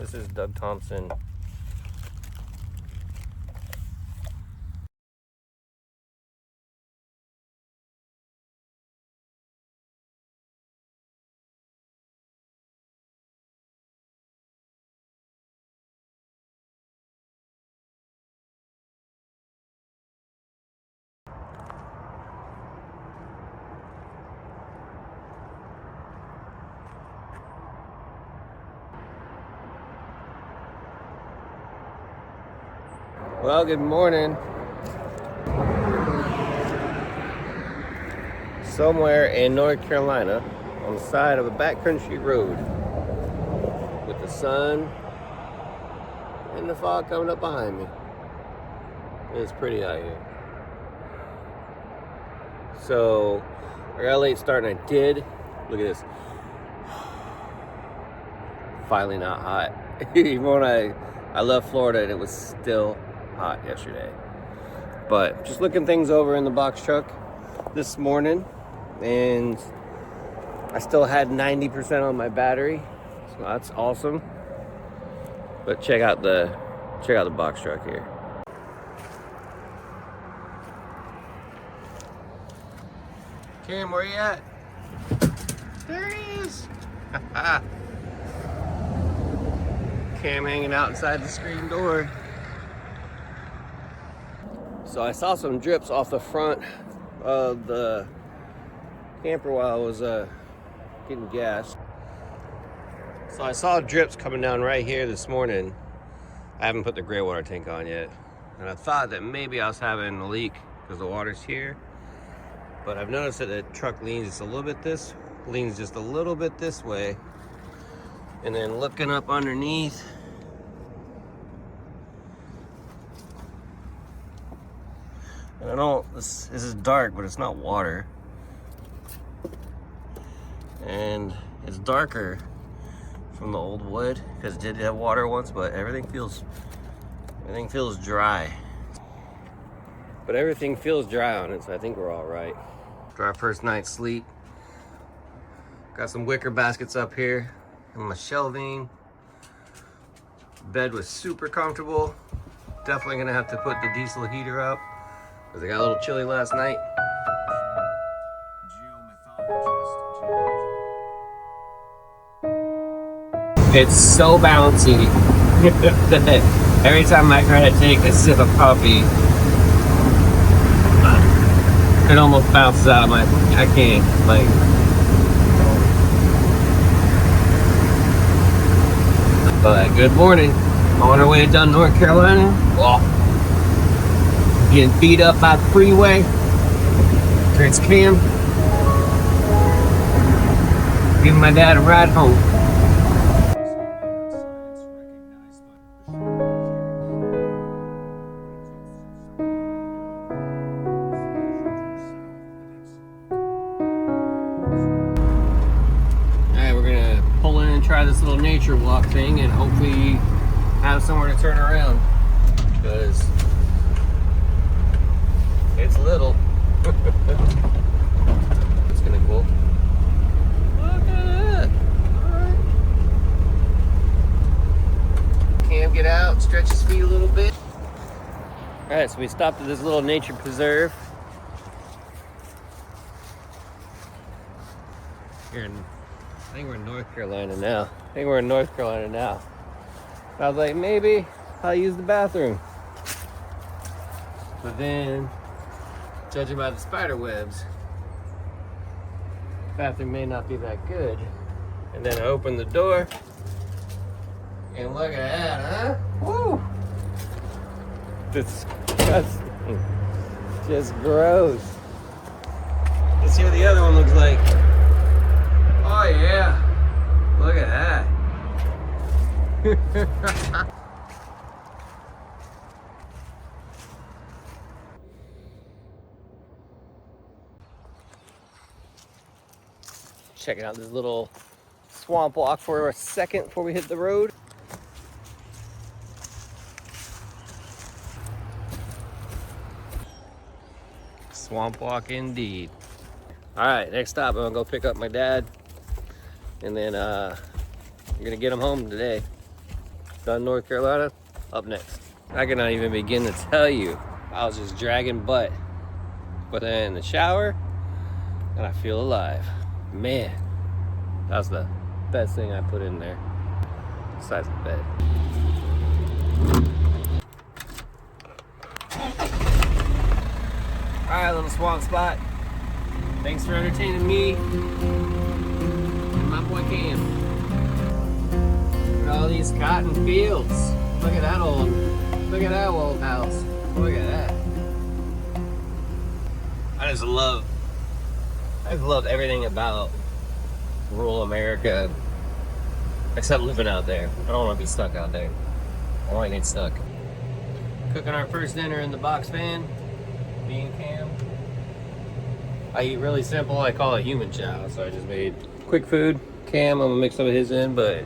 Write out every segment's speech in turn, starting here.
This is Doug Thompson. Well, good morning. Somewhere in North Carolina, on the side of a backcountry road, with the sun and the fog coming up behind me. It's pretty out here. So, I got a late start and I did. Look at this. Finally not hot. Even when I left Florida and it was still hot yesterday. But just looking things over in the box truck this morning, and I still had 90% on my battery, so that's awesome. But check out the box truck here. Cam, where you at? There he is. Cam hanging out inside the screen door. So I saw some drips off the front of the camper while I was getting gas. So I saw drips coming down right here this morning. I haven't put the gray water tank on yet. And I thought that maybe I was having a leak because the water's here. But I've noticed that the truck leans just a little bit this way. And then looking up underneath, and I don't, this is dark, but it's not water. And it's darker from the old wood, because it did have water once, but everything feels dry. But everything feels dry on it, so I think we're all right. After our first night's sleep, got some wicker baskets up here and my shelving. Bed was super comfortable. Definitely gonna have to put the diesel heater up because it got a little chilly last night. It's so bouncy that every time I try to take a sip of coffee, it almost bounces out of my, I can't, like. But good morning. On our way down North Carolina. Oh, getting beat up by the freeway. Here's Cam. Giving my dad a ride home. Try this little nature walk thing and hopefully have somewhere to turn around, because it's little. It's gonna cool. Look at that. Alright. Cam, get out, stretch his feet a little bit. Alright, so we stopped at this little nature preserve here in, I think we're in North Carolina now. I was like, maybe I'll use the bathroom. But then, judging by the spider webs, the bathroom may not be that good. And then I opened the door, and look at that, huh? Woo! Disgusting. Just gross. Let's see what the other one looks like. Oh yeah, look at that. Checking out this little swamp walk for a second before we hit the road. Swamp walk indeed. All right, next stop, I'm gonna go pick up my dad, and then I'm gonna get him home today. Done North Carolina. Up next. I cannot even begin to tell you. I was just dragging butt. But then in the shower, and I feel alive. Man, that's the best thing I put in there. Besides the bed. Alright, little swamp spot. Thanks for entertaining me and my boy Cam. Look at all these cotton fields. Look at that old house. Look at that. I just love everything about rural America, except living out there. I don't want to be stuck out there. I don't want to get stuck. Cooking our first dinner in the box van. Me and Cam. I eat really simple. I call it human chow. So I just made quick food. Cam, I'm gonna mix some of his in, but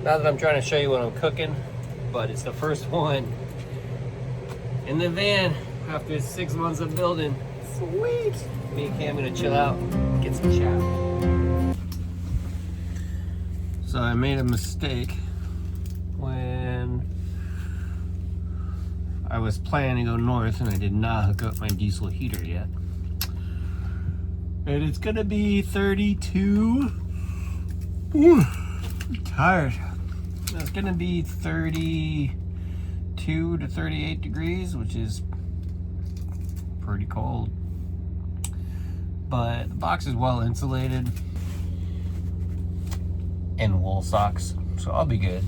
not that I'm trying to show you what I'm cooking, but it's the first one in the van after 6 months of building. Sweet. Me and Cam gonna chill out, get some chow. So I made a mistake when I was planning to go north and I did not hook up my diesel heater yet. And it's gonna be 32. Ooh, I'm tired. It's gonna be 32 to 38 degrees, which is pretty cold. But the box is well insulated and wool socks, so I'll be good.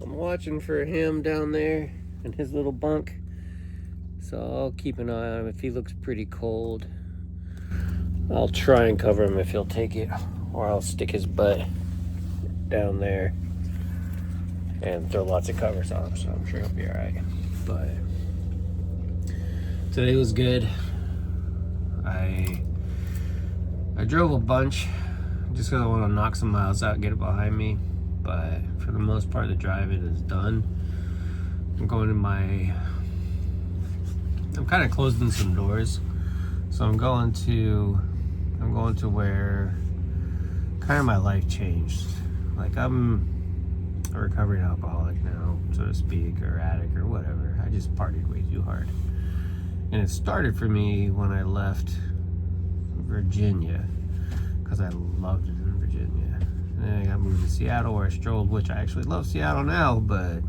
I'm watching for him down there in his little bunk, so I'll keep an eye on him. If he looks pretty cold, I'll try and cover him if he'll take it, or I'll stick his butt down there and throw lots of covers on him, so I'm sure he'll be all right. But today was good. I drove a bunch just because I want to knock some miles out, get it behind me. But for the most part, the driving is done. I'm kind of closing some doors, so I'm going to where kind of my life changed. Like, I'm a recovering alcoholic now, so to speak, or addict or whatever. I just partied way too hard. And it started for me when I left Virginia, because I loved it in Virginia. And then I got moved to Seattle, where I strolled, which I actually love Seattle now, but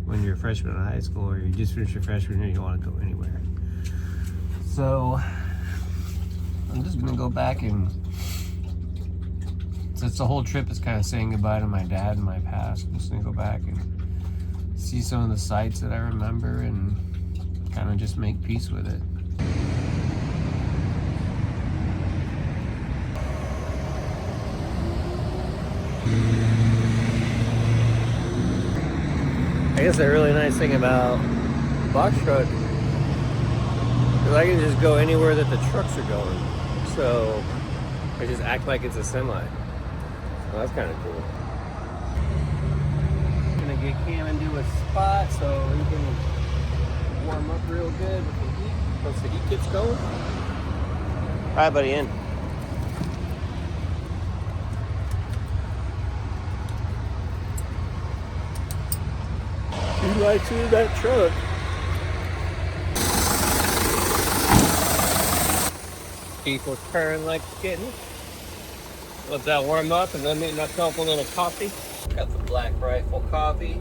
when you're a freshman in high school or you just finished your freshman year, you don't want to go anywhere. So I'm just gonna go back, and since the whole trip is kind of saying goodbye to my dad and my past, I'm just gonna go back and see some of the sights that I remember and kind of just make peace with it. I guess the really nice thing about the box truck is I can just go anywhere that the trucks are going. So I just act like it's a semi. Well, that's kind of cool. I'm gonna get Cam into a spot so he can warm up real good with the heat once the heat gets going. All right, buddy, in. He likes it in that truck. Keith was purring like a kitten. Let that warm up and then make myself a little coffee. Got the Black Rifle coffee.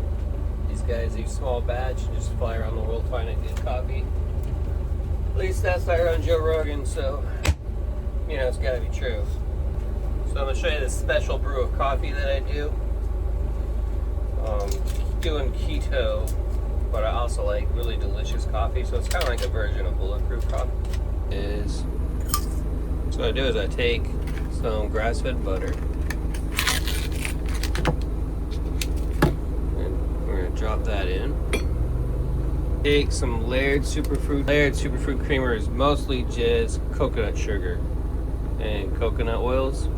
These guys use small batch, just fly around the world finding good coffee. At least that's how I run Joe Rogan, so you know it's gotta be true. So I'm gonna show you this special brew of coffee that I do. Doing keto, but I also like really delicious coffee, so it's kind of like a version of bulletproof coffee. So what I do is I take some grass-fed butter, and we're gonna drop that in. Take some Laird Superfruit. Laird Superfruit creamer is mostly just coconut sugar and coconut oils,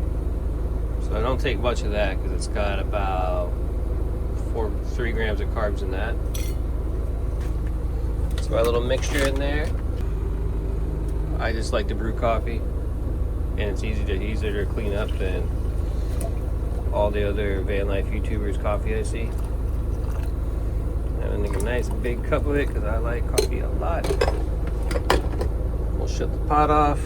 so I don't take much of that because it's got about 3 grams of carbs in that. So my little mixture in there. I just like to brew coffee, and it's easier to clean up than all the other van life YouTubers' coffee I see. Having a nice big cup of it because I like coffee a lot. We'll shut the pot off.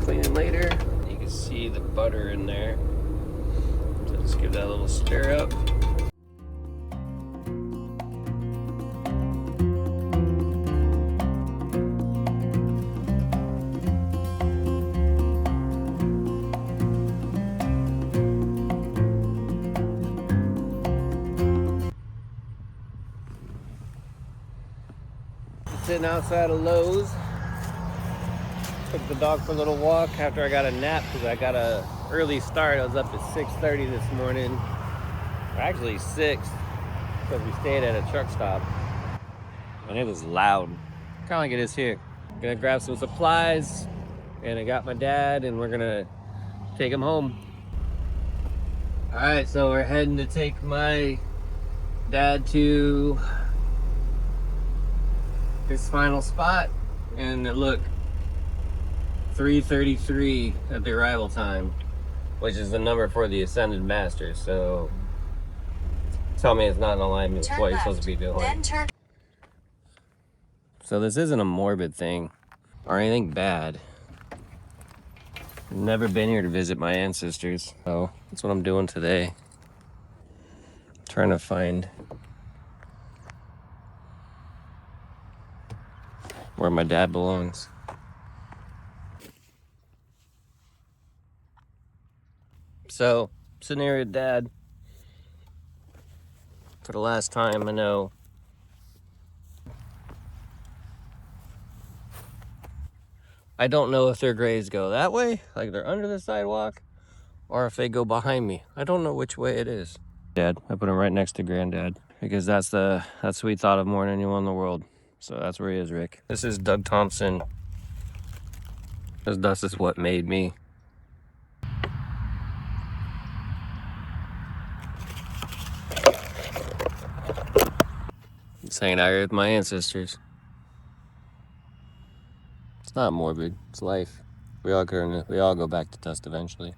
Clean it later. You can see the butter in there. So let's give that a little stir up. Sitting outside of Lowe's. Took the dog for a little walk after I got a nap because I got a early start. I was up at 6:30 this morning. Or actually 6 because we stayed at a truck stop. And it was loud. Kind of like it is here. Gonna grab some supplies and I got my dad and we're gonna take him home. All right, so we're heading to take my dad to his final spot, and look, 3:33 at the arrival time, which is the number for the Ascended Masters. So tell me it's not in alignment with what you're supposed to be doing. Then turn. So this isn't a morbid thing or anything bad. I've never been here to visit my ancestors, so that's what I'm doing today. Trying to find where my dad belongs. So, sitting here with Dad for the last time. I know I don't know if their graves go that way, like they're under the sidewalk, or if they go behind me. I don't know which way it is. Dad, I put him right next to Granddad because that's who he thought of more than anyone in the world. So that's where he is, Rick. This is Doug Thompson. This is what made me. Just hanging out here with my ancestors. It's not morbid. It's life. We all go back to dust eventually.